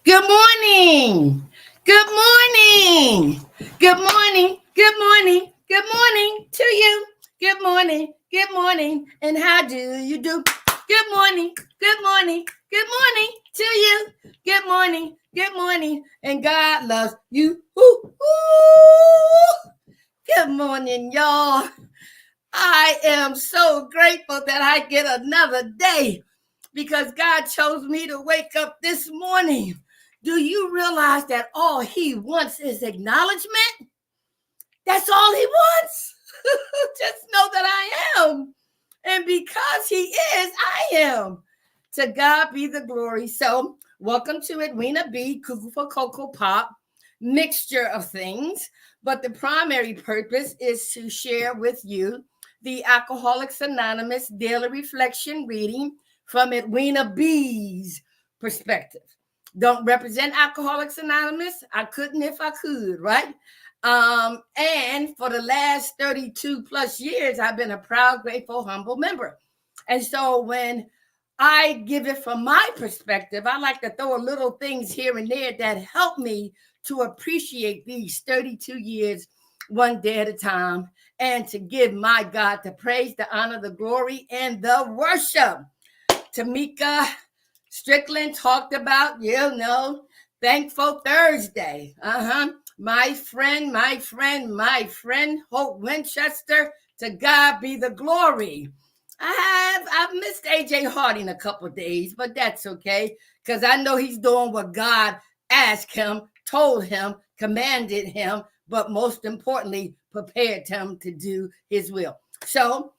Good morning. Good morning. Good morning. Good morning. Good morning to you. Good morning. Good morning. And how do you do? Good morning. Good morning. Good morning to you. Good morning. Good morning. And God loves you. Ooh, ooh. Good morning, y'all. I am so grateful that I get another day because God chose me to wake up this morning. Do you realize that all he wants is acknowledgement? That's all he wants. Just know that I am. And because he is, I am. To God be the glory. So, welcome to Edwina B. Cuckoo for Cocoa Pop, mixture of things. But the primary purpose is to share with you the Alcoholics Anonymous Daily Reflection reading from Edwina B's perspective. Don't represent Alcoholics Anonymous. I couldn't if I could, right? And for the last 32 plus years, I've been a proud, grateful, humble member. And so when I give it from my perspective, I like to throw a little things here and there that help me to appreciate these 32 years one day at a time and to give my God the praise, the honor, the glory, and the worship. Tamika Strickland talked about, Thankful Thursday. My friend, Hope Winchester. To God be the glory. I've missed AJ Harding a couple of days, but that's okay because I know he's doing what God asked him, told him, commanded him, but most importantly, prepared him to do his will. So,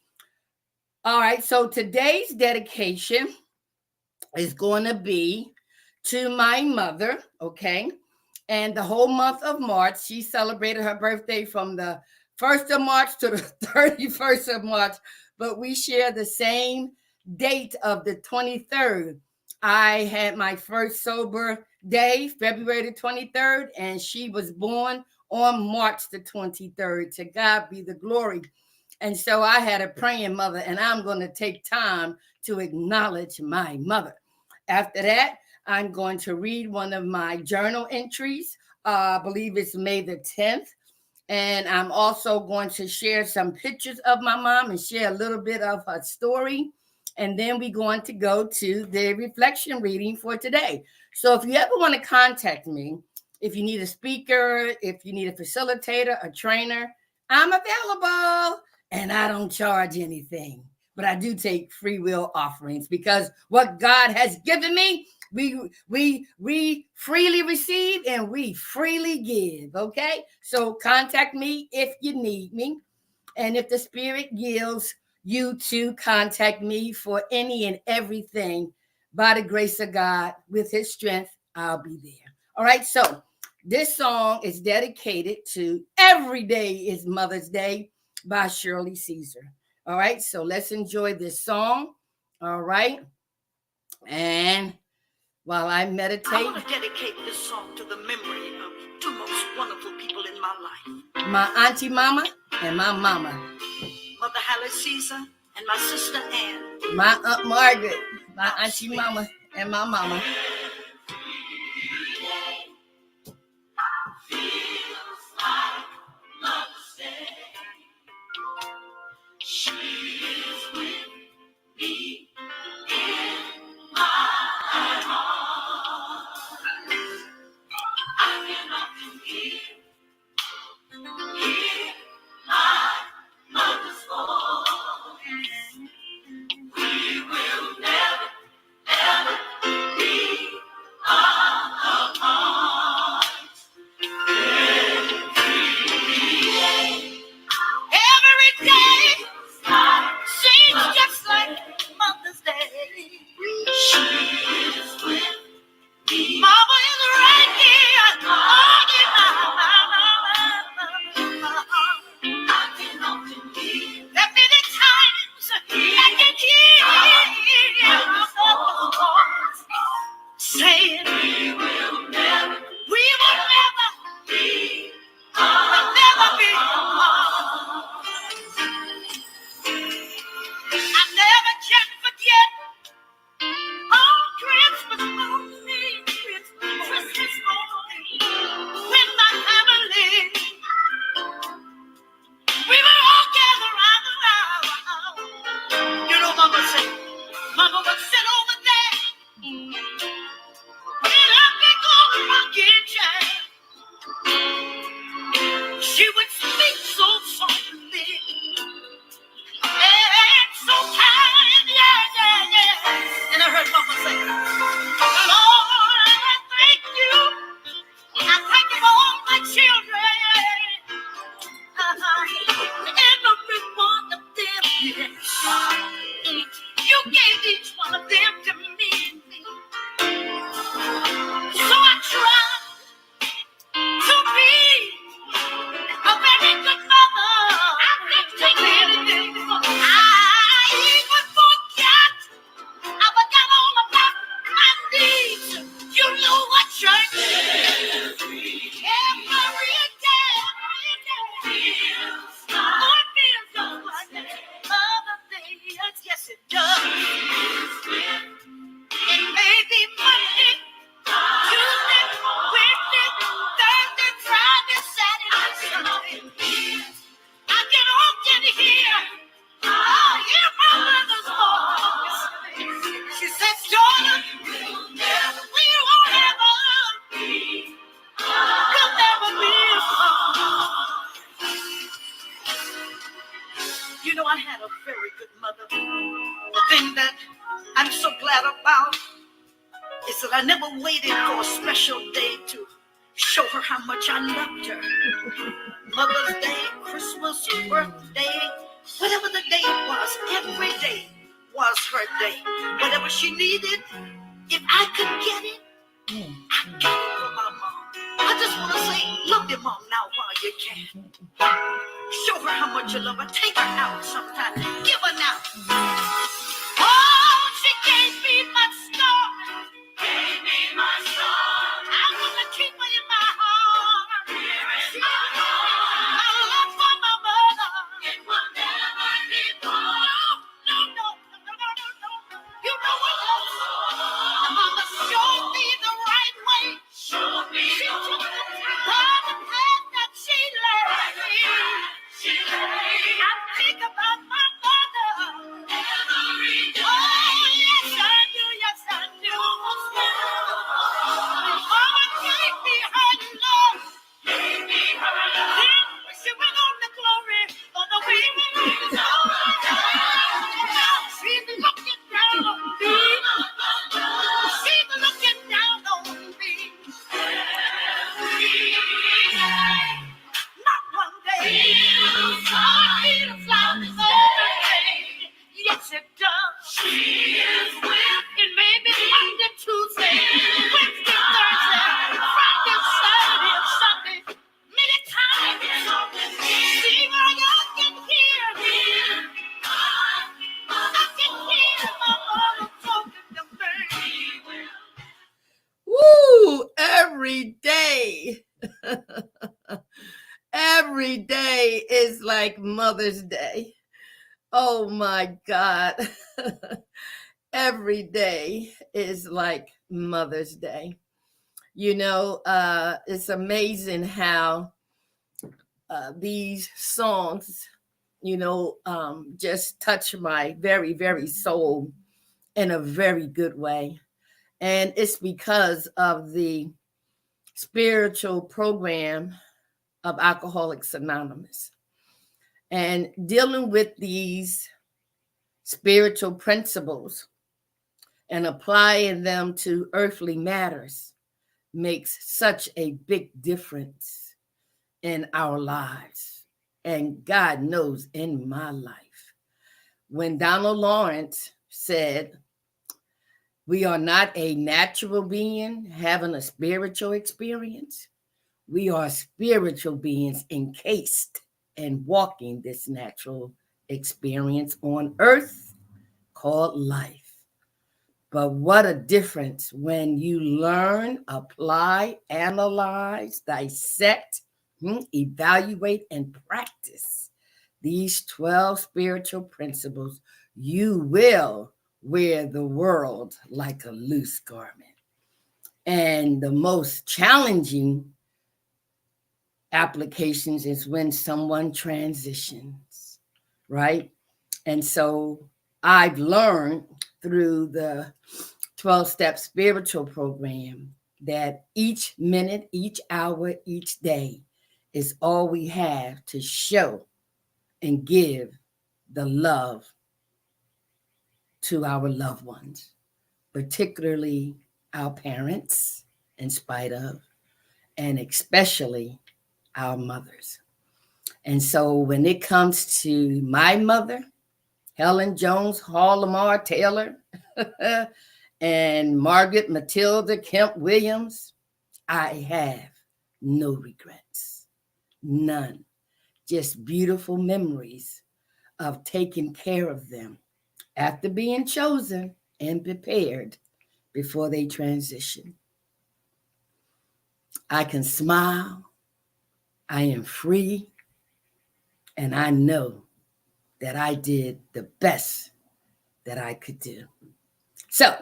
all right, so today's dedication is going to be to my mother, okay? And the whole month of March, she celebrated her birthday from the 1st of March to the 31st of March, but we share the same date of the 23rd. I had my first sober day, February the 23rd, and she was born on March the 23rd. To God be the glory. And so I had a praying mother, and I'm going to take time to acknowledge my mother. After that, I'm going to read one of my journal entries. I believe it's May the 10th. And I'm also going to share some pictures of my mom and share a little bit of her story. And then we're going to go to the reflection reading for today. So if you ever want to contact me, if you need a speaker, if you need a facilitator, a trainer, I'm available and I don't charge anything. But I do take free will offerings because what God has given me, we freely receive and we freely give. Okay, so contact me if you need me, and if the Spirit yields you to contact me for any and everything, by the grace of God, with His strength, I'll be there. All right, so this song is dedicated to Every Day is Mother's Day by Shirley Caesar. All right, so let's enjoy this song. All right, and while I meditate, I want to dedicate this song to the memory of two most wonderful people in my life. My auntie mama and my mama. Mother Hallie Caesar and my sister Ann. My Aunt Margaret, my auntie mama and my mama. Feels like Mother's Day. She is with me in my heart. I cannot hear my mother's voice. We will never, ever be apart. Every day seems just like Mother's Day. She is with me. Mama is right here. I can often hear. There are many times I can hear her voice saying, we will never be apart. I never can forget on Christmas morning, Christmas know what church is. Every day. Oh, it feels so like other days. Yes, it does. It may be Monday, Tuesday, Wednesday, Thursday, Friday, Saturday, Sunday. I get often here. I hear my mother's voice. She says, daughter, we won't ever, we'll never be apart. You know, I had a very good mother. The thing that I'm so glad about is that I never waited for a special day to show her how much I loved her. Mother's Day, Christmas, birthday, whatever the day was, every day was her day. Whatever she needed, if I could get it, I got it for my mom. I just want to say, love your mom now while you can. Show her how much you love her. Take her out sometime. Give her now. Oh, she gave me my star. Gave me my star. I want to keep her in my heart. My love for my mother. It will never be gone. No. You know what? Mama showed me the right way. Showed me the path that she led me. I think about my mother every day. Oh, yes, I do. Mama gave me her love. She went on to glory on the wings of the she's looking down on me. She's looking down on me. Not one day. Oh, it feels like every day. Yes, it does. She is with. It may be Monday, Tuesday, Wednesday, Thursday, Friday, Saturday, and Sunday. Many times. See where I can hear me. I can hear my mother talking to me. Woo! Every day. Every day is like Mother's Day. Oh my God. Every day is like Mother's Day. You know, it's amazing how these songs, just touch my very, very soul in a very good way. And it's because of the spiritual program of Alcoholics Anonymous. And dealing with these spiritual principles and applying them to earthly matters makes such a big difference in our lives. And God knows in my life. When Donald Lawrence said, we are not a natural being having a spiritual experience. We are spiritual beings encased and walking this natural experience on earth called life. But what a difference when you learn, apply, analyze, dissect, evaluate, and practice these 12 spiritual principles. You will wear the world like a loose garment. And the most challenging applications is when someone transitions, right? And so I've learned through the 12-step spiritual program that each minute, each hour, each day is all we have to show and give the love to our loved ones, particularly our parents, in spite of, and especially our mothers. And so when it comes to my mother, Helen Jones Hall Lamar Taylor, and Margaret Matilda Kemp Williams, I have no regrets, none, just beautiful memories of taking care of them after being chosen and prepared before they transition. I can smile. I am free. And I know that I did the best that I could do. So,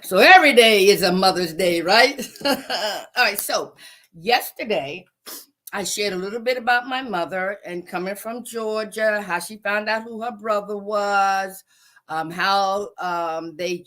so every day is a Mother's Day, right? All right. So yesterday, I shared a little bit about my mother and coming from Georgia, how she found out who her brother was, how they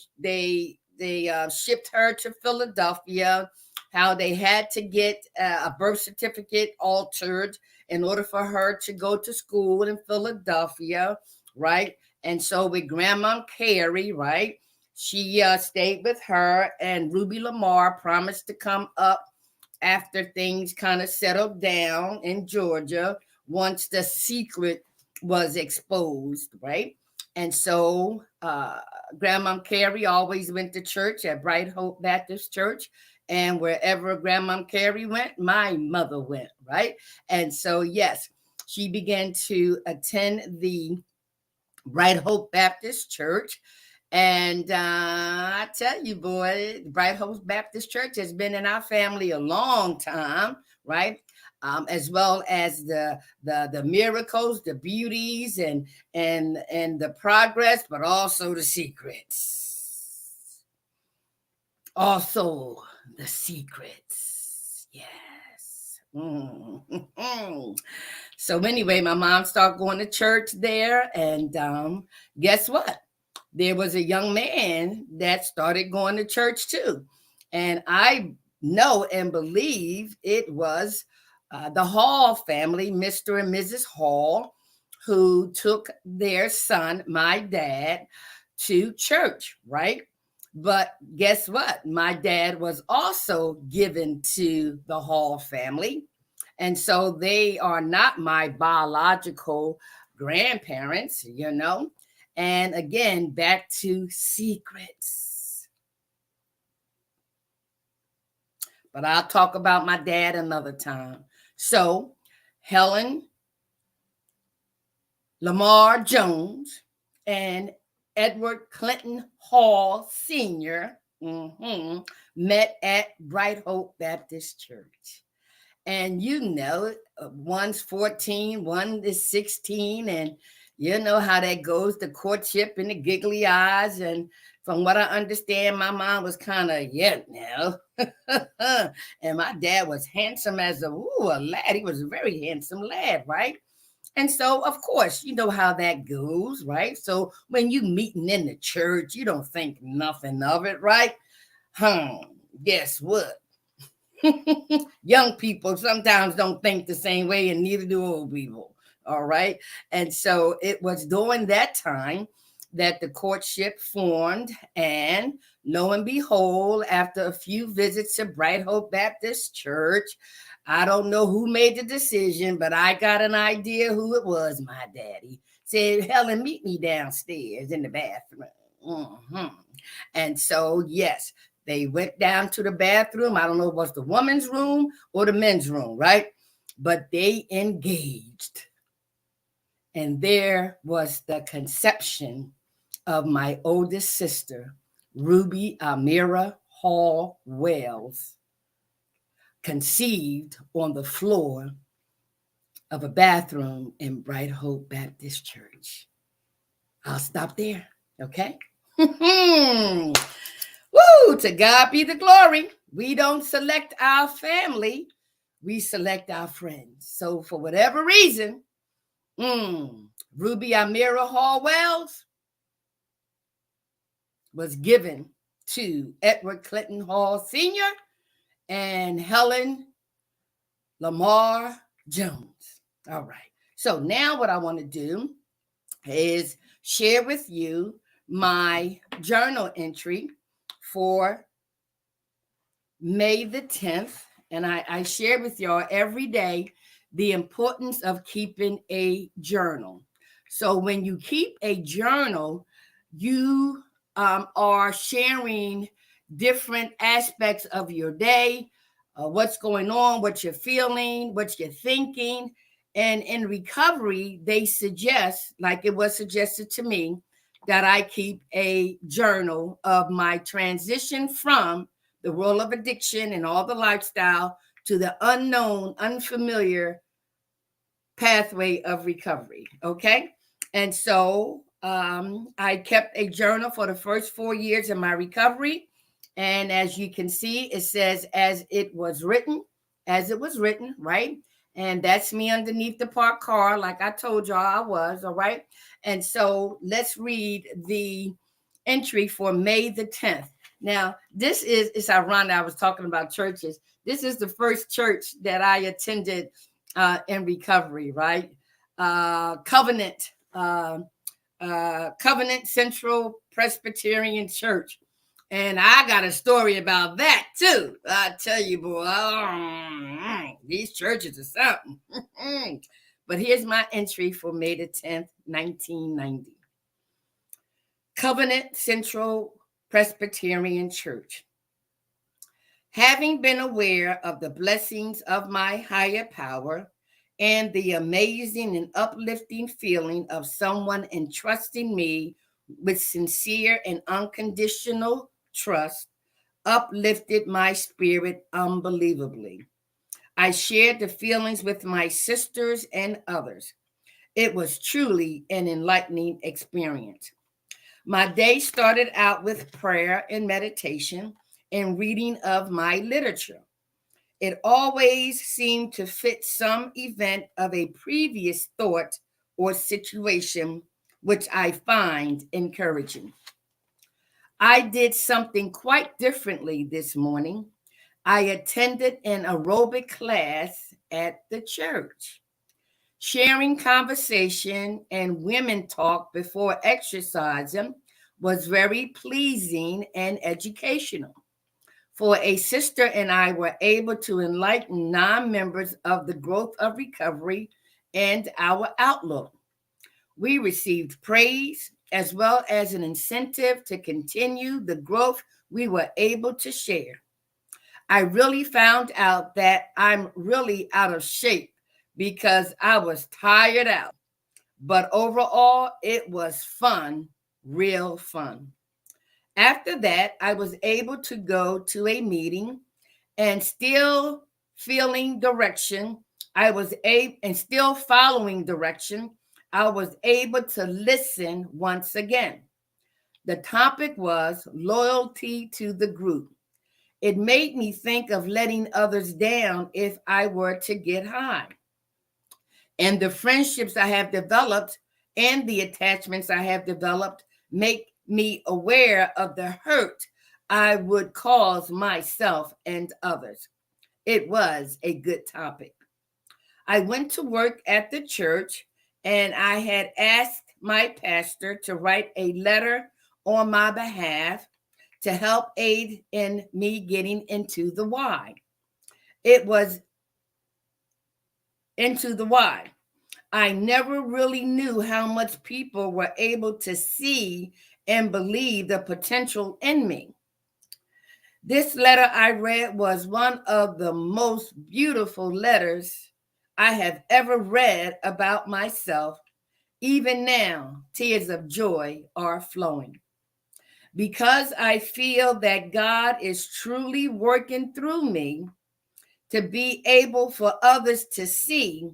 shipped her to Philadelphia, how they had to get a birth certificate altered in order for her to go to school in Philadelphia, right? And so with Grandma Carrie, right? She stayed with her, and Ruby Lamar promised to come up after things kind of settled down in Georgia once the secret was exposed, right? And so Grandma Carrie always went to church at Bright Hope Baptist Church. And wherever Grandma Carrie went, my mother went, right? And so, yes, she began to attend the Bright Hope Baptist Church. And I tell you, boy, Bright Hope Baptist Church has been in our family a long time, right? As well as the miracles, the beauties, and the progress, but also the secrets. Also the secrets. Yes. So anyway, my mom started going to church there, and guess what? There was a young man that started going to church too. And I know and believe it was the Hall family, Mr. and Mrs. Hall, who took their son, my dad, to church, right? But guess what? My dad was also given to the Hall family. And so they are not my biological grandparents, you know. And again, back to secrets. But I'll talk about my dad another time. So, Helen Lamar Jones and Edward Clinton Hall Sr. Met at Bright Hope Baptist Church. And you know, one's 14, one is 16, and you know how that goes, the courtship and the giggly eyes. And from what I understand, my mom was kind of, now. And my dad was handsome as a lad. He was a very handsome lad, right? And so, of course, you know how that goes, right? So when you meeting in the church, you don't think nothing of it, right? Guess what? Young people sometimes don't think the same way, and neither do old people. All right. And so it was during that time that the courtship formed. And lo and behold, after a few visits to Bright Hope Baptist Church, I don't know who made the decision, but I got an idea who it was. My daddy said, Helen, meet me downstairs in the bathroom. And so, yes, they went down to the bathroom. I don't know if it was the woman's room or the men's room, right? But they engaged. And there was the conception of my oldest sister, Ruby Amira Hall Wells, conceived on the floor of a bathroom in Bright Hope Baptist Church. I'll stop there, okay? Woo! To God be the glory. We don't select our family, we select our friends. So for whatever reason, Ruby Amira Hall Wells was given to Edward Clinton Hall Sr. and Helen Lamar Jones. All right. So now what I want to do is share with you my journal entry for May the 10th. And I share with y'all every day the importance of keeping a journal. So when you keep a journal, you are sharing different aspects of your day, what's going on, what you're feeling, what you're thinking. And in recovery, they suggest, like it was suggested to me, that I keep a journal of my transition from the world of addiction and all the lifestyle, to the unknown, unfamiliar pathway of recovery. Okay. And so I kept a journal for the first 4 years of my recovery. And as you can see, it says, as it was written, right? And that's me underneath the parked car, like I told y'all I was, all right? And so let's read the entry for May the 10th. Now, it's ironic, I was talking about churches. This is the first church that I attended in recovery, right? Covenant, Covenant Central Presbyterian Church. And I got a story about that too. I tell you, boy, these churches are something. But here's my entry for May the 10th, 1990. Covenant Central Presbyterian Church. Having been aware of the blessings of my higher power and the amazing and uplifting feeling of someone entrusting me with sincere and unconditional trust, uplifted my spirit unbelievably. I shared the feelings with my sisters and others. It was truly an enlightening experience. My day started out with prayer and meditation and reading of my literature. It always seemed to fit some event of a previous thought or situation, which I find encouraging. I did something quite differently this morning. I attended an aerobic class at the church. Sharing conversation and women talk before exercising was very pleasing and educational. For a sister and I were able to enlighten non members of the growth of recovery and our outlook. We received praise as well as an incentive to continue the growth we were able to share. I really found out that I'm really out of shape because I was tired out. But overall, it was fun, real fun. After that, I was able to go to a meeting and still feeling direction. I was able and still following direction. I was able to listen once again. The topic was loyalty to the group. It made me think of letting others down if I were to get high. And the friendships I have developed and the attachments I have developed make me aware of the hurt I would cause myself and others. It was a good topic. I went to work at the church and I had asked my pastor to write a letter on my behalf to help aid in me getting into the why. It was into the why. I never really knew how much people were able to see and believe the potential in me. This letter I read was one of the most beautiful letters I have ever read about myself. Even now, tears of joy are flowing because I feel that God is truly working through me to be able for others to see,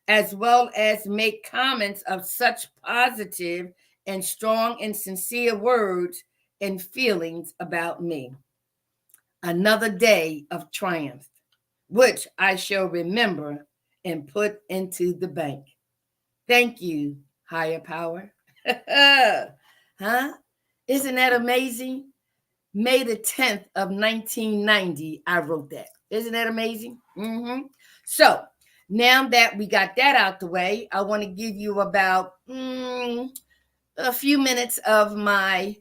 as well as make comments of such positive and strong and sincere words and feelings about me. Another day of triumph, which I shall remember and put into the bank. Thank you, higher power. Huh? Isn't that amazing? May the 10th of 1990, I wrote that. Isn't that amazing? So now that we got that out the way, I want to give you about a few minutes of my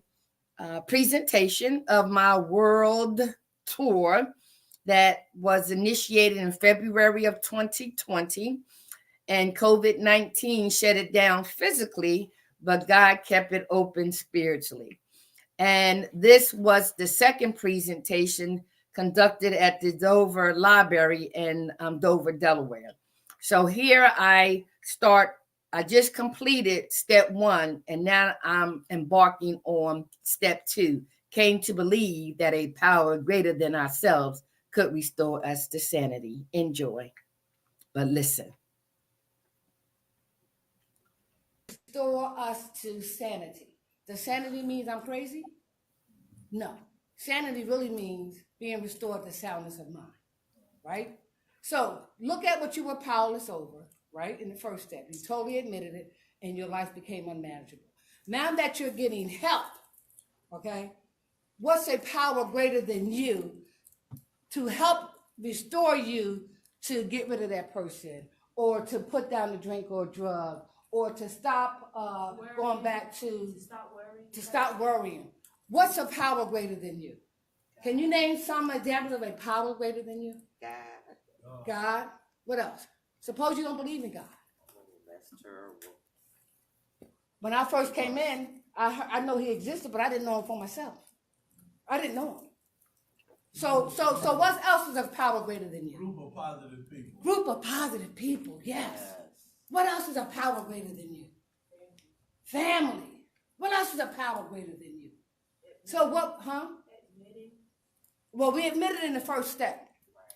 presentation of my world tour that was initiated in February of 2020, and COVID-19 shut it down physically, but God kept it open spiritually. And this was the second presentation conducted at the Dover Library in Dover, Delaware. So here I just completed step one, and now I'm embarking on step two, came to believe that a power greater than ourselves could restore us to sanity and joy. But listen. Restore us to sanity. Does sanity mean I'm crazy? No. Sanity really means being restored to soundness of mind, right? So look at what you were powerless over, right? In the first step, you totally admitted it, and your life became unmanageable. Now that you're getting help, okay, what's a power greater than you to help restore you to get rid of that person, or to put down the drink or drug, or to stop going back to stop worrying? What's a power greater than you? Can you name some examples of a power greater than you? God. What else? Suppose you don't believe in God. That's terrible. When I first came in, I know he existed, but I didn't know him for myself. I didn't know him. So what else is of power greater than you? Group of positive people. Group of positive people, yes. What else is a power greater than you? Family. What else is a power greater than you? So what, Well, we admitted in the first step.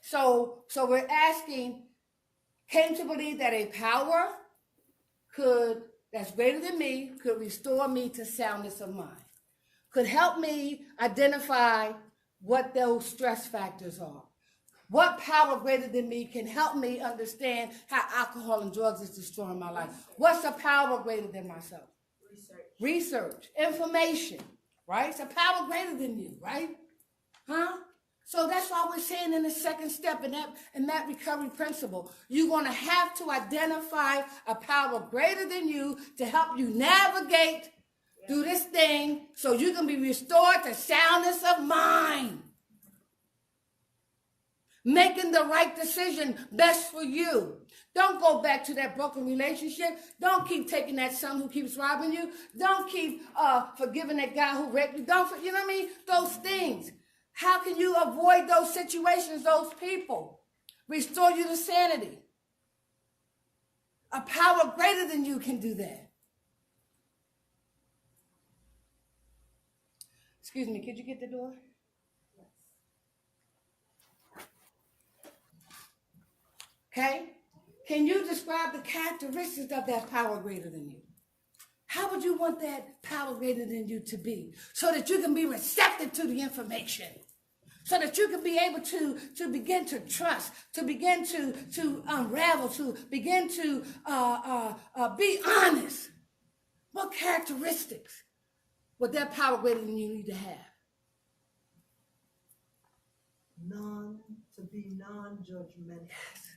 So we're asking, came to believe that a power that's greater than me could restore me to soundness of mind, could help me identify what those stress factors are. What power greater than me can help me understand how alcohol and drugs is destroying my life? What's a power greater than myself? Research, information, right? It's a power greater than you, right? So that's why we're saying in the second step in that recovery principle, you're going to have to identify a power greater than you to help you navigate through this thing so you can be restored to soundness of mind. Making the right decision best for you. Don't go back to that broken relationship. Don't keep taking that son who keeps robbing you. Don't keep forgiving that guy who raped you. You know what I mean? Those things. How can you avoid those situations, those people? Restore you to sanity. A power greater than you can do that. Excuse me, could you get the door? Okay? Can you describe the characteristics of that power greater than you? How would you want that power greater than you to be? So that you can be receptive to the information. So that you can be able to begin to trust, to begin to unravel, to begin to be honest. What characteristics would that power greater than you need to have? To be non-judgmental. Yes.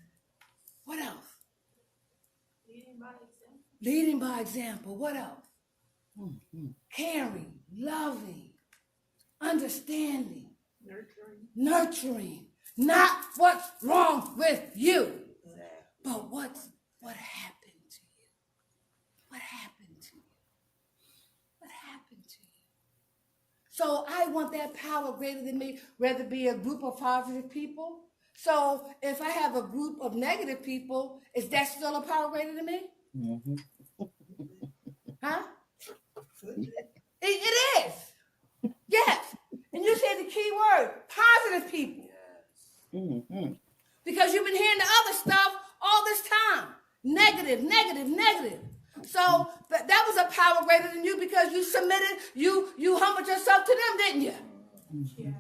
What else? Leading by example. Leading by example. What else? Caring, loving, understanding, nurturing. Not what's wrong with you, but what happened to you. What happened to you? What happened to you? So I want that power greater than me, whether it be a group of positive people. So if I have a group of negative people, is that still a power greater than me? Mm-hmm. It is. Yes. And you said the key word, positive people. Mm-hmm. Because you've been hearing the other stuff all this time. Negative, negative, negative. So that was a power greater than you because you submitted, you humbled yourself to them, didn't you? Yeah.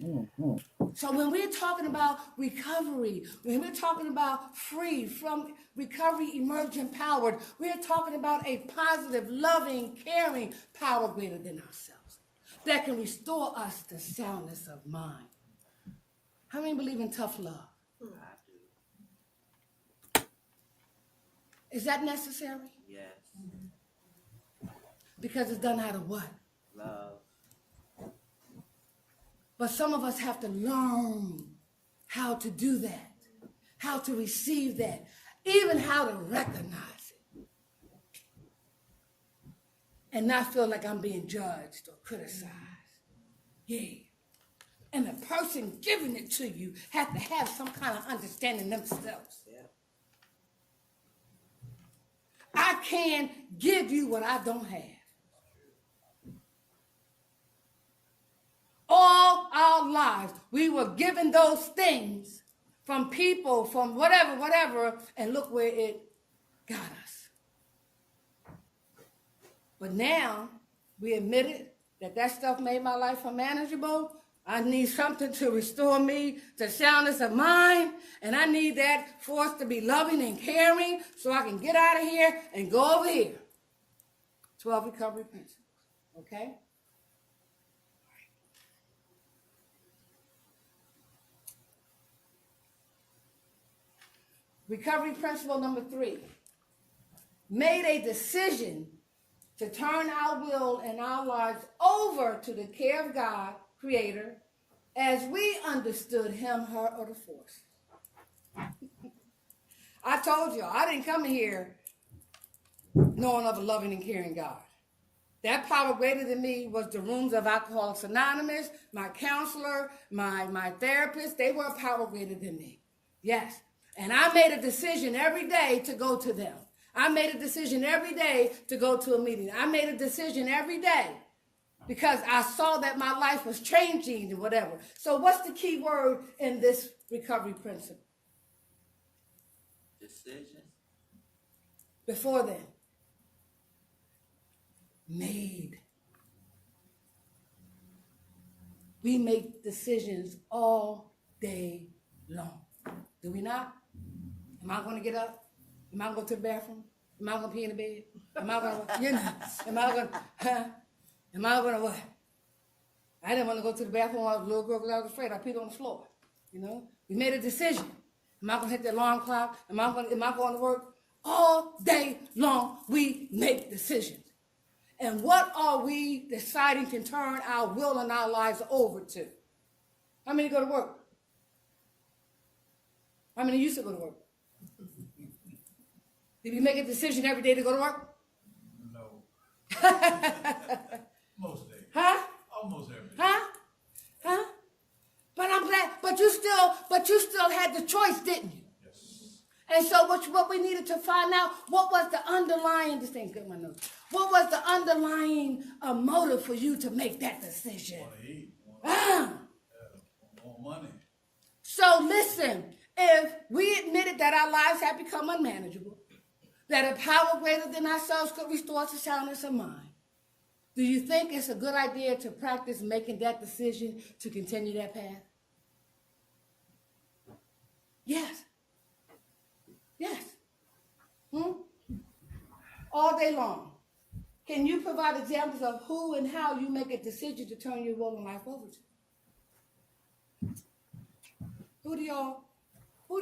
Mm-hmm. So when we're talking about recovery, when we're talking about free from recovery, emerge empowered, we're talking about a positive, loving, caring power greater than ourselves that can restore us to soundness of mind. How many believe in tough love? I do. Is that necessary? Yes. Because it's done out of what? Love. But some of us have to learn how to do that, how to receive that, even how to recognize it. And not feel like I'm being judged or criticized. Yeah. And the person giving it to you has to have some kind of understanding themselves. Yeah. I can't give you what I don't have. lives. We were given those things from people, from whatever, and look where it got us. But now we admitted that stuff made my life unmanageable. I need something to restore me to soundness of mind, and I need that force to be loving and caring so I can get out of here and go over here. 12 recovery principles, okay? Recovery principle number 3. Made a decision to turn our will and our lives over to the care of God, Creator, as we understood him, her, or the force. I told you, I didn't come here knowing of a loving and caring God. That power greater than me was the rooms of Alcoholics Anonymous, my counselor, my therapist. They were a power greater than me. Yes. And I made a decision every day to go to them. I made a decision every day to go to a meeting. I made a decision every day because I saw that my life was changing and whatever. So what's the key word in this recovery principle? Decision. Before then. Made. We make decisions all day long. Do we not? Am I going to get up? Am I going to go to the bathroom? Am I going to pee in the bed? Am I going to, am I going to, am I going to what? I didn't want to go to the bathroom when I was a little girl because I was afraid. I peed on the floor. We made a decision. Am I going to hit the alarm clock? Am I going to work? All day long, we make decisions. And what are we deciding to turn our will and our lives over to? How many go to work? How many used to go to work? Did you make a decision every day to go to work? No. Most days. Huh? Almost every day. Huh? But I'm glad. But you still had the choice, didn't you? Yes. And so what we needed to find out, what was the underlying, this thing's good, my notes. What was the underlying motive for you to make that decision? Want to eat. Want money. So listen, if we admitted that our lives had become unmanageable, that a power greater than ourselves could restore us to soundness of mind, do you think it's a good idea to practice making that decision to continue that path? Yes. Yes. All day long. Can you provide examples of who and how you make a decision to turn your will and life over to? Who do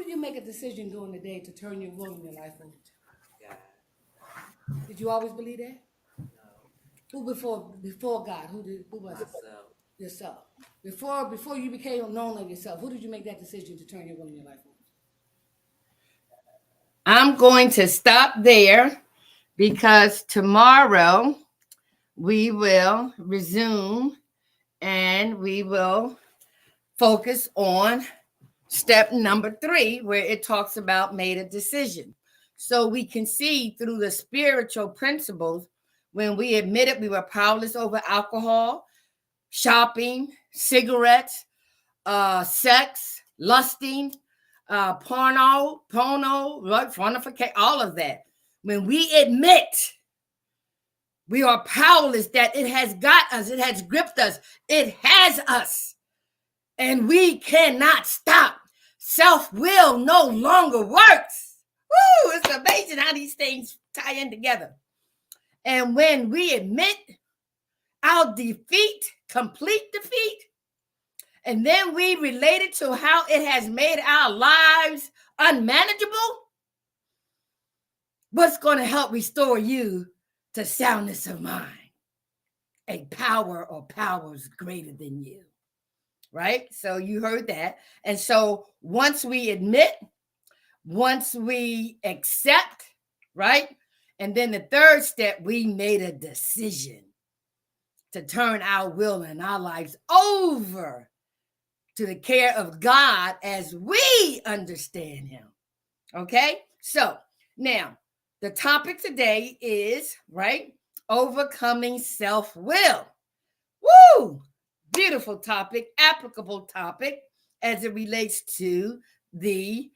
you make a decision during the day to turn your will and your life over to? God. Did you always believe that? No. Who before God? Who was it? Myself. Yourself. Before you became known of yourself, who did you make that decision to turn your will and your life over to? I'm going to stop there because tomorrow we will resume and we will focus on step number 3, where it talks about made a decision. So we can see through the spiritual principles, when we admitted we were powerless over alcohol, shopping, cigarettes, sex, lusting, porno, fornication, all of that. When we admit we are powerless, that it has got us, it has gripped us, it has us, and we cannot stop. Self-will no longer works. Woo! It's amazing how these things tie in together. And when we admit our defeat, complete defeat, and then we relate it to how it has made our lives unmanageable, what's going to help restore you to soundness of mind? A power or powers greater than you. Right? So you heard that. And so once we admit, once we accept, right? And then the third step, we made a decision to turn our will and our lives over to the care of God as we understand him. Okay? So now the topic today is, right, overcoming self-will. Woo! Beautiful topic, applicable topic as it relates to the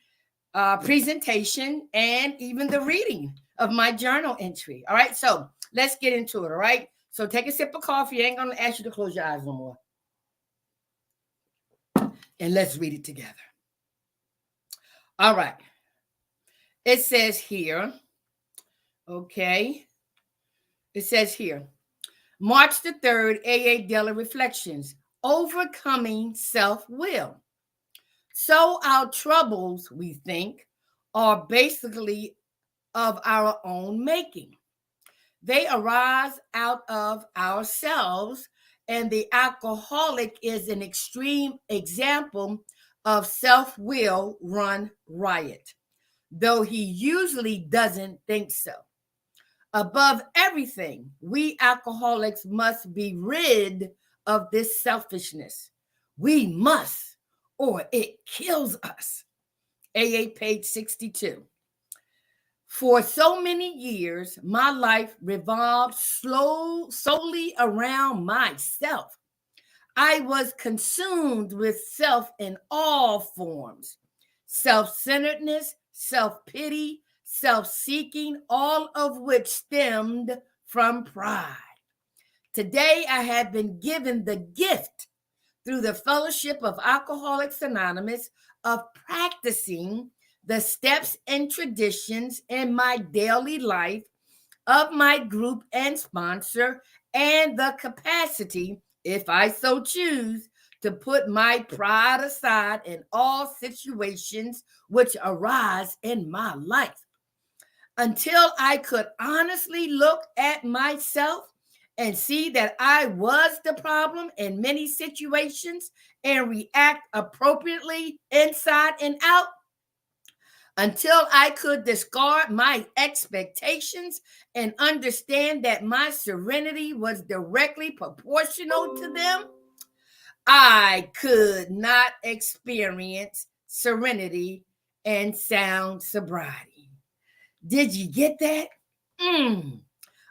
presentation and even the reading of my journal entry. All right, so let's get into it. All right, so take a sip of coffee. I ain't gonna ask you to close your eyes no more, and let's read it together. All right, it says here, okay, it says here, March the 3rd, A.A. Della Reflections, Overcoming Self-Will. So our troubles, we think, are basically of our own making. They arise out of ourselves, and the alcoholic is an extreme example of self-will run riot, though he usually doesn't think so. Above everything, we alcoholics must be rid of this selfishness. We must, or it kills us. AA page 62. For so many years, my life revolved solely around myself. I was consumed with self in all forms. Self-centeredness, self-pity, self-seeking, all of which stemmed from pride. Today, I have been given the gift through the Fellowship of Alcoholics Anonymous of practicing the steps and traditions in my daily life of my group and sponsor, and the capacity, if I so choose, to put my pride aside in all situations which arise in my life. Until I could honestly look at myself and see that I was the problem in many situations and react appropriately inside and out, until I could discard my expectations and understand that my serenity was directly proportional to them, I could not experience serenity and sound sobriety. Did you get that?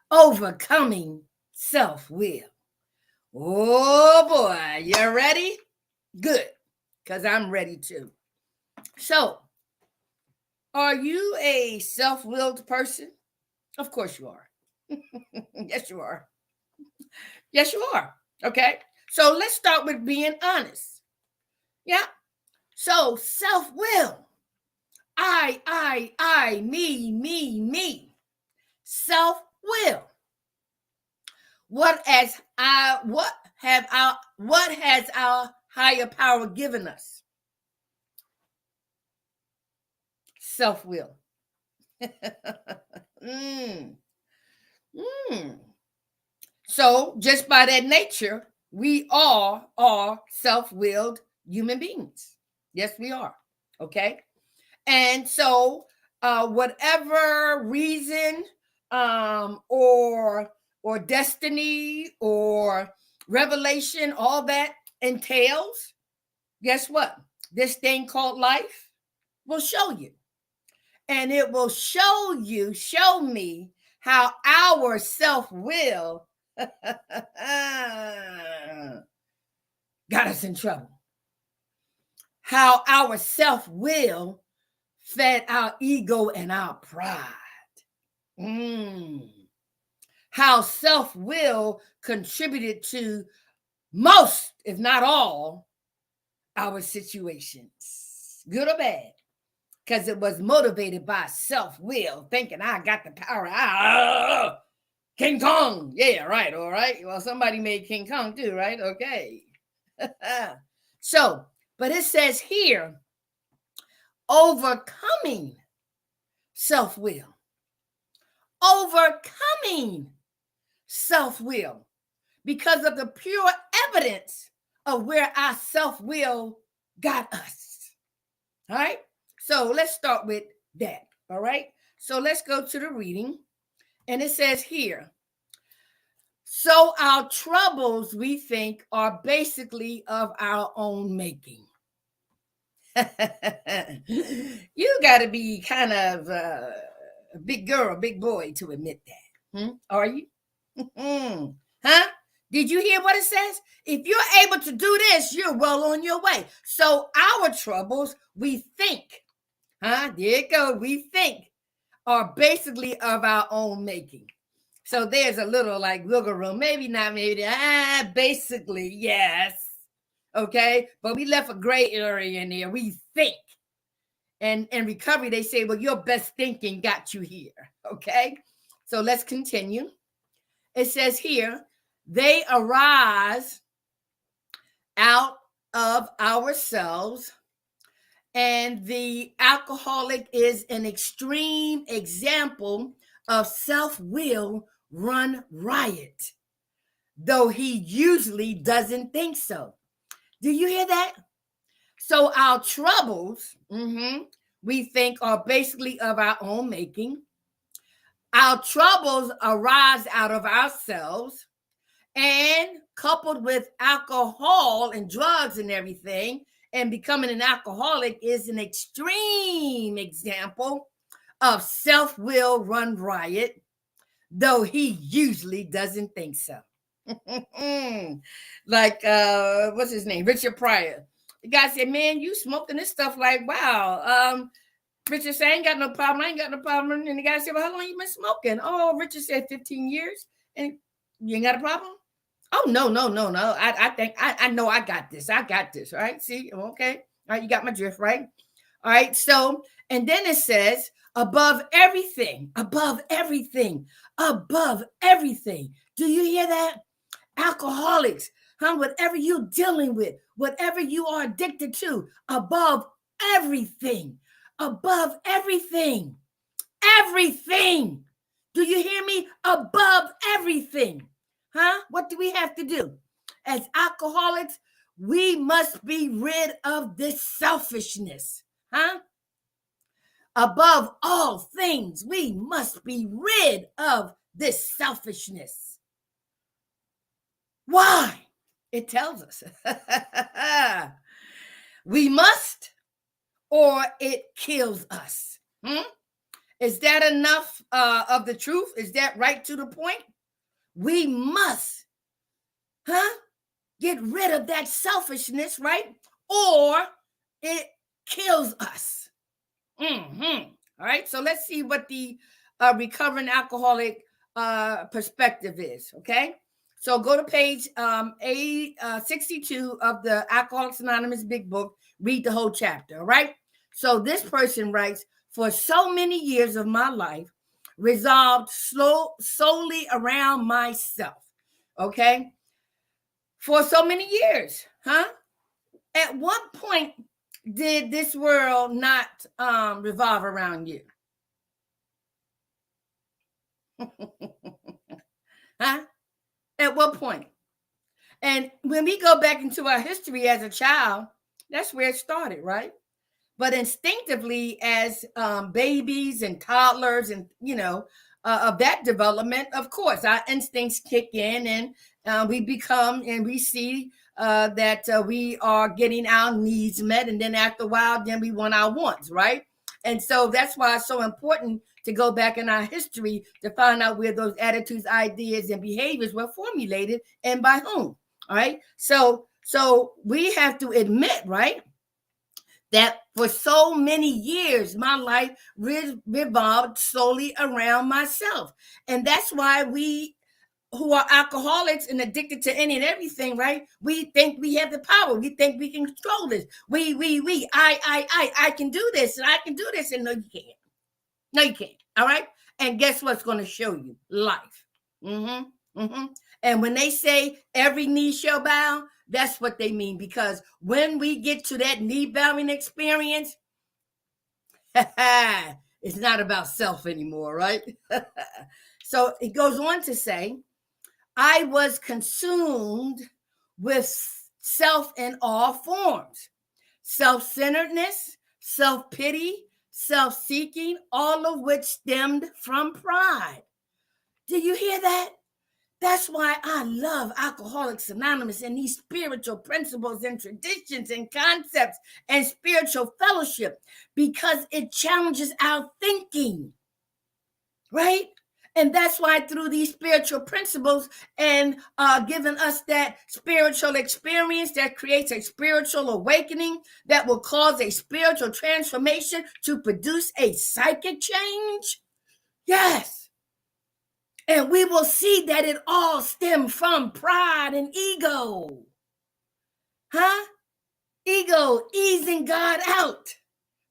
Overcoming self-will. Oh boy, you ready? Good, because I'm ready too. So, are you a self-willed person? Of course you are. Yes, you are. Yes, you are. Okay. So let's start with being honest. Yeah. So self-will. I, me. Self-will. What has our higher power given us? Self-will. So just by that nature, we all are self-willed human beings. Yes, we are. Okay. And so whatever reason or destiny or revelation, all that entails, guess what? This thing called life will show you. And it will show me how our self-will got us in trouble. How our self-will fed our ego and our pride. How self-will contributed to most, if not all, our situations, good or bad, because it was motivated by self-will, thinking I got the power. King Kong. Yeah, right. All right. Well, somebody made King Kong too, right? Okay. So, but it says here, overcoming self-will. Overcoming self-will because of the pure evidence of where our self-will got us. All right. So let's start with that. All right. So let's go to the reading. And it says here, so our troubles, we think, are basically of our own making. You got to be kind of a big girl, big boy to admit that. Are you? Huh? Did you hear what it says? If you're able to do this, you're well on your way. So our troubles, we think, there you go, we think, are basically of our own making. So there's a little like wiggle room. Maybe not, maybe. Basically, yes. Okay. But we left a gray area in there. We think. And in recovery, they say, well, your best thinking got you here. Okay. So let's continue. It says here, they arise out of ourselves. And the alcoholic is an extreme example of self-will run riot, though he usually doesn't think so. Do you hear that? So our troubles, we think, are basically of our own making. Our troubles arise out of ourselves, and coupled with alcohol and drugs and everything, and becoming an alcoholic is an extreme example of self-will run riot, though he usually doesn't think so. Like, what's his name? Richard Pryor. The guy said, man, you smoking this stuff like, wow. Richard said, I ain't got no problem. I ain't got no problem. And the guy said, well, how long you been smoking? Oh, Richard said 15 years. And you ain't got a problem? Oh, no. I think I know I got this. I got this. Right? See? Okay. All right. You got my drift, right? All right. So, and then it says, above everything. Do you hear that? Alcoholics, whatever you're dealing with, whatever you are addicted to, above everything. Everything. Do you hear me? Above everything. What do we have to do? As alcoholics, we must be rid of this selfishness. Above all things, we must be rid of this selfishness. Why? It tells us. We must, or it kills us. Is that enough of the truth? Is that right to the point? We must, get rid of that selfishness, right? Or it kills us. All right, so let's see what the recovering alcoholic perspective is, okay? So go to page 62 of the Alcoholics Anonymous Big Book, read the whole chapter, all right? So this person writes, for so many years of my life, resolved solely around myself, okay? For so many years, At what point did this world not revolve around you? At what point? And when we go back into our history as a child, that's where it started, right? But instinctively, as babies and toddlers and, of that development, of course, our instincts kick in and we become and we see that we are getting our needs met. And then after a while, then we want our wants, right? And so that's why it's so important to go back in our history to find out where those attitudes, ideas, and behaviors were formulated and by whom. All right. So we have to admit, right, that for so many years, my life revolved solely around myself. And that's why we who are alcoholics and addicted to any and everything, right? We think we have the power. We think we can control this. I can do this and I can do this. And no, you can't. No, you can't. All right. And guess what's going to show you? Life. And when they say every knee shall bow, that's what they mean. Because when we get to that knee bowing experience, it's not about self anymore, right? So it goes on to say, I was consumed with self in all forms, self-centeredness, self-pity, self-seeking, all of which stemmed from pride. Do you hear that? That's why I love Alcoholics Anonymous and these spiritual principles and traditions and concepts and spiritual fellowship, because it challenges our thinking, right? And that's why through these spiritual principles and giving us that spiritual experience that creates a spiritual awakening that will cause a spiritual transformation to produce a psychic change. Yes. And we will see that it all stems from pride and ego. Huh? Ego easing God out.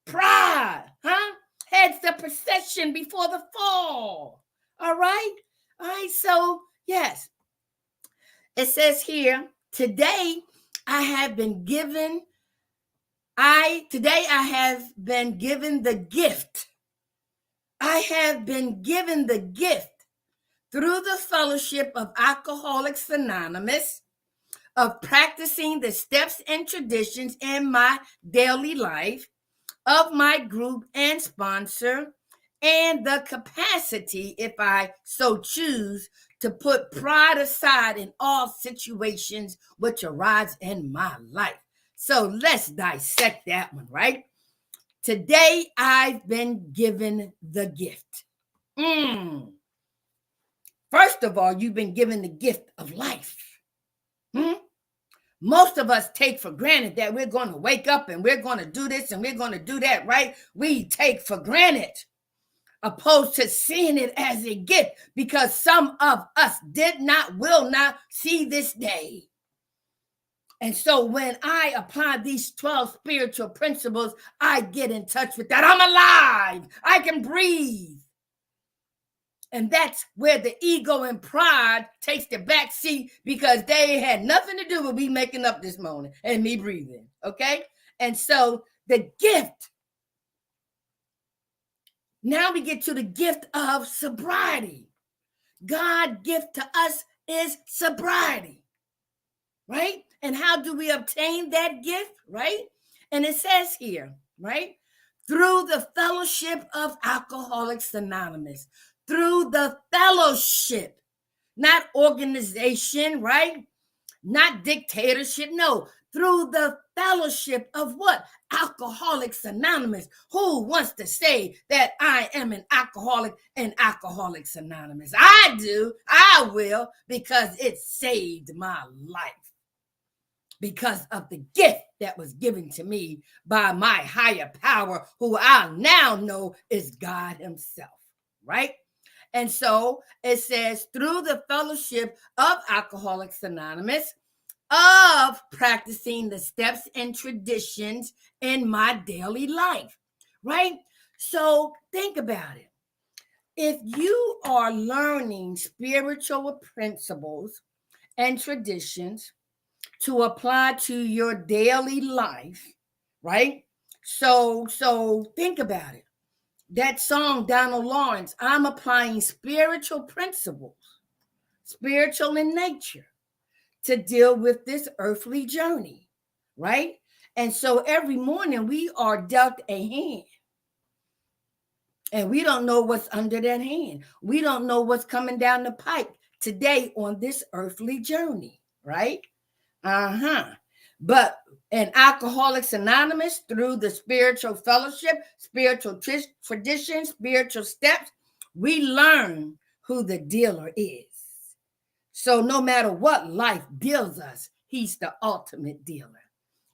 Pride, huh? Heads the procession before the fall. All right? All right, so yes. It says here, today I have been given the gift. I have been given the gift through the fellowship of Alcoholics Anonymous of practicing the steps and traditions in my daily life, of my group and sponsor, and the capacity, if I so choose, to put pride aside in all situations which arise in my life. So let's dissect that one, right? Today, I've been given the gift. First of all, you've been given the gift of life. Most of us take for granted that we're going to wake up and we're going to do this and we're going to do that, right? We take for granted, opposed to seeing it as a gift, because some of us will not see this day. And so when I apply these 12 spiritual principles, I get in touch with that. I'm alive. I can breathe. And that's where the ego and pride takes the back seat, because they had nothing to do with me making up this morning and me breathing, okay? And so the gift, now we get to the gift of sobriety. God's gift to us is sobriety, right? And how do we obtain that gift, right? And it says here, right? Through the fellowship of Alcoholics Anonymous. Through the fellowship, not organization, right? Not dictatorship. No, through the fellowship of what? Alcoholics Anonymous. Who wants to say that I am an alcoholic in Alcoholics Anonymous? I do. I will, because it saved my life. Because of the gift that was given to me by my higher power, who I now know is God himself, right? And so it says, through the fellowship of Alcoholics Anonymous, of practicing the steps and traditions in my daily life, right? So think about it. If you are learning spiritual principles and traditions to apply to your daily life, right? So think about it. That song, Donald Lawrence, I'm applying spiritual principles, spiritual in nature, to deal with this earthly journey, right? And so every morning we are dealt a hand. And we don't know what's under that hand. We don't know what's coming down the pike today on this earthly journey, right? But in Alcoholics Anonymous, through the spiritual fellowship, spiritual tradition, spiritual steps, we learn who the dealer is. So no matter what life deals us, he's the ultimate dealer.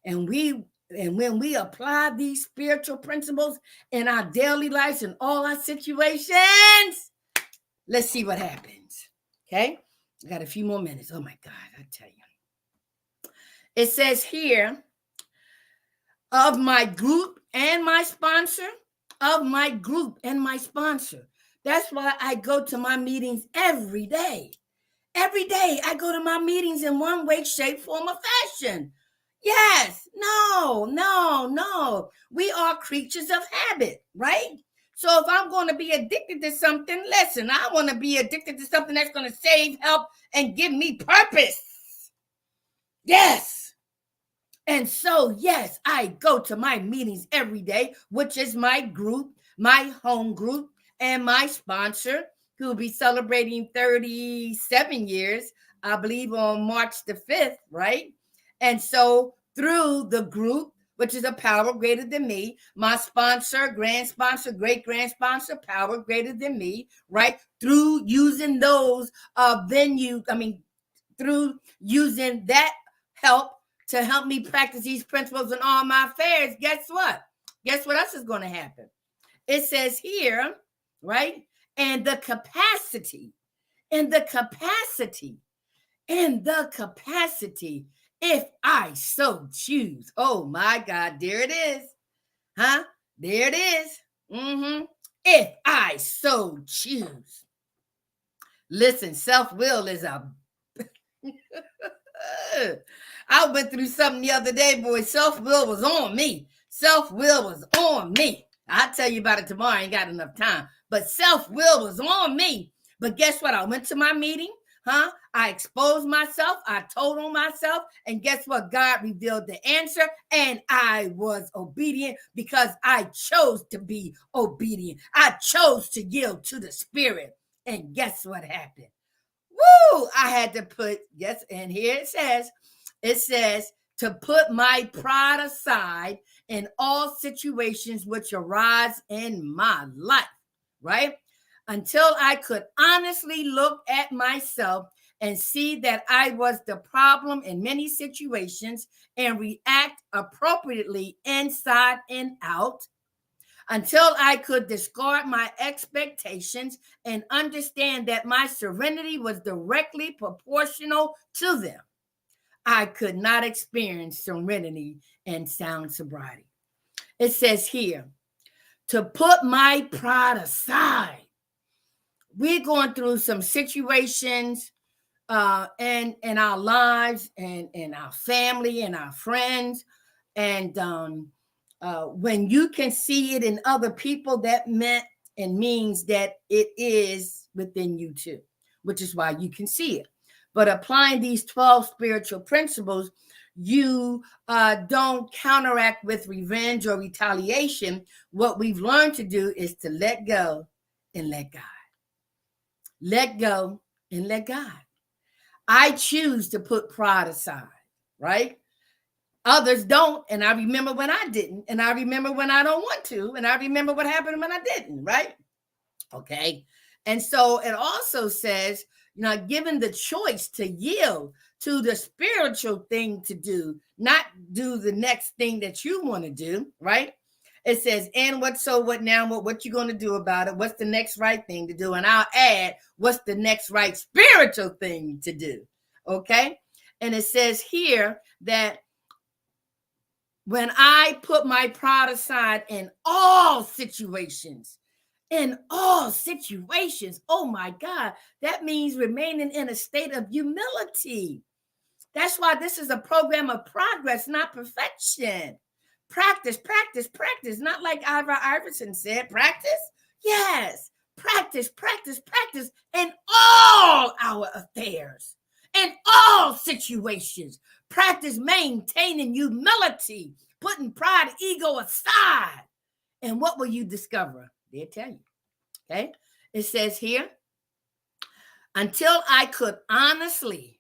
And when we apply these spiritual principles in our daily lives and all our situations, let's see what happens. Okay? I got a few more minutes. Oh my God, I tell you. It says here, of my group and my sponsor, of my group and my sponsor. That's why I go to my meetings every day. Every day I go to my meetings in one way, shape, form, or fashion. Yes, no. We are creatures of habit, right? So if I'm going to be addicted to something, listen, I want to be addicted to something that's going to save, help, and give me purpose. Yes. And so, yes, I go to my meetings every day, which is my group, my home group, and my sponsor, who will be celebrating 37 years, I believe, on March the 5th, right? And so through the group, which is a power greater than me. My sponsor, grand sponsor, great grand sponsor, power greater than me, right? Through using those through using that help to help me practice these principles in all my affairs, guess what? Guess what else is going to happen? It says here, right? And the capacity, if I so choose. Oh my God, there it is. Huh? There it is. If I so choose. Listen, self-will is a I went through something the other day, boy. Self-will was on me. Self-will was on me. I'll tell you about it tomorrow. I ain't got enough time. But self-will was on me. But guess what? I went to my meeting. I exposed myself. I told on myself. And guess what? God revealed the answer. And I was obedient because I chose to be obedient. I chose to yield to the Spirit. And guess what happened? Woo! I had to put, yes, and here it says to put my pride aside in all situations which arise in my life, right? Until I could honestly look at myself and see that I was the problem in many situations and react appropriately inside and out. Until I could discard my expectations and understand that my serenity was directly proportional to them, I could not experience serenity and sound sobriety. It says here, to put my pride aside. We're going through some situations in our lives and in our family and our friends. And when you can see it in other people, that means that it is within you too, which is why you can see it. But applying these 12 spiritual principles, you don't counteract with revenge or retaliation. What we've learned to do is to let go and let God. Let go and let God. I choose to put pride aside, right? Others don't, and I remember when I didn't, and I remember when I don't want to, and I remember what happened when I didn't, right? Okay. And so it also says, given the choice to yield to the spiritual thing to do, not do the next thing that you want to do, right? It says, and what you going to do about it? What's the next right thing to do? And I'll add, what's the next right spiritual thing to do? Okay. And it says here that when I put my pride aside in all situations, oh my God, that means remaining in a state of humility. That's why this is a program of progress, not perfection. Practice, practice, practice. Not like Ivor Iverson said, practice? Yes, practice, practice, practice in all our affairs, in all situations. Practice maintaining humility, putting pride and ego aside. And what will you discover? They'll tell you. Okay? It says here, until I could honestly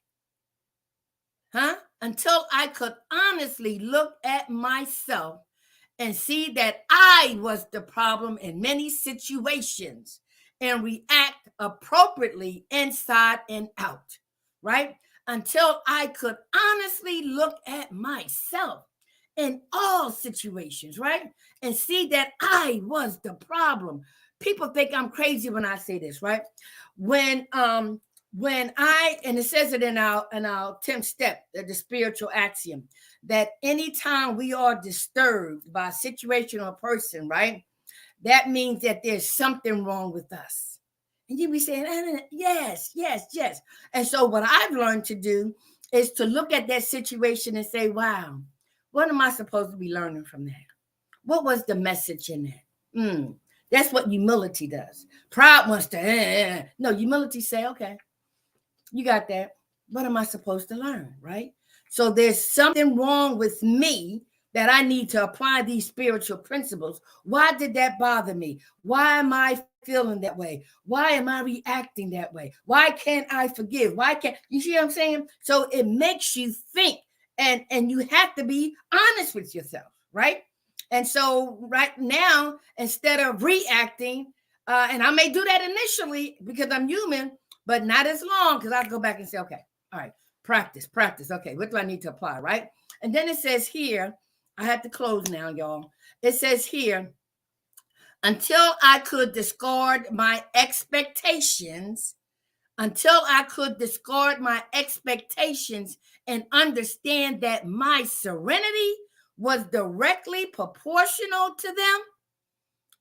look at myself and see that I was the problem in many situations and react appropriately inside and out, right? Until I could honestly look at myself in all situations, right? And see that I was the problem. People think I'm crazy when I say this, right? And it says it in our 10th step, the spiritual axiom, that anytime we are disturbed by a situation or a person, right, that means that there's something wrong with us. And you be saying, yes, yes, yes. And so what I've learned to do is to look at that situation and say, wow, what am I supposed to be learning from that? What was the message in that? That's what humility does. Pride wants to, no, humility say, okay, you got that. What am I supposed to learn, right? So there's something wrong with me that I need to apply these spiritual principles. Why did that bother me? Why am I feeling that way? Why am I reacting that way? Why can't I forgive? You see what I'm saying? So it makes you think, and you have to be honest with yourself, right? And so right now, instead of reacting, and I may do that initially because I'm human, but not as long, because I'll go back and say, okay, all right, practice. Okay, what do I need to apply, right? And then it says here, I have to close now, y'all. It says here, until I could discard my expectations, and understand that my serenity was directly proportional to them.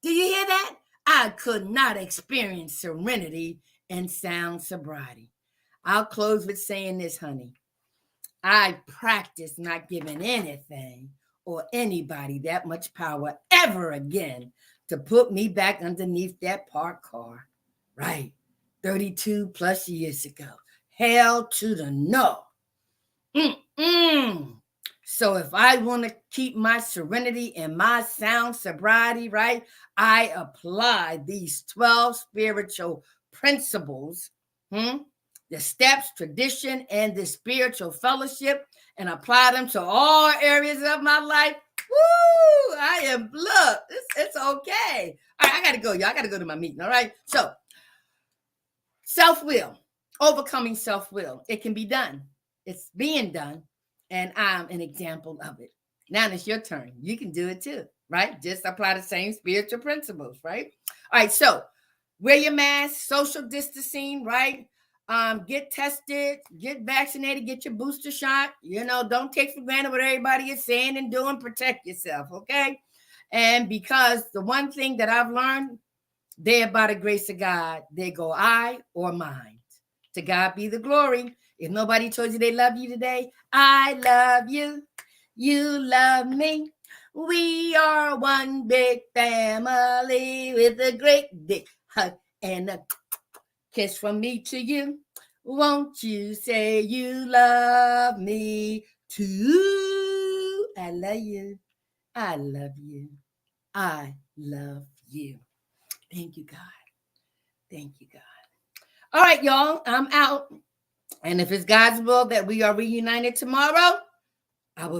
Do you hear that? I could not experience serenity and sound sobriety. I'll close with saying this, honey. I practice not giving anything or anybody that much power ever again to put me back underneath that parked car. Right. 32 plus years ago. Hell to the no. So if I want to keep my serenity and my sound sobriety, right, I apply these 12 spiritual principles, the steps, tradition, and the spiritual fellowship, and apply them to all areas of my life. Woo! I am, look, it's okay. All right, I got to go, y'all. I got to go to my meeting, all right? So, self-will, overcoming self-will. It can be done. It's being done, and I'm an example of it. Now it's your turn. You can do it too, right? Just apply the same spiritual principles, right? All right, so wear your mask, social distancing, right? Get tested, get vaccinated, get your booster shot. Don't take for granted what everybody is saying and doing. Protect yourself, okay? And because the one thing that I've learned, there by the grace of God, there go I or mine. To God be the glory. If nobody told you they love you today, I love you. You love me. We are one big family with a great big hug and a kiss from me to you. Won't you say you love me too? I love you. I love you. I love you. Thank you, God. Thank you, God. All right, y'all, I'm out. And if it's God's will that we are reunited tomorrow, I will be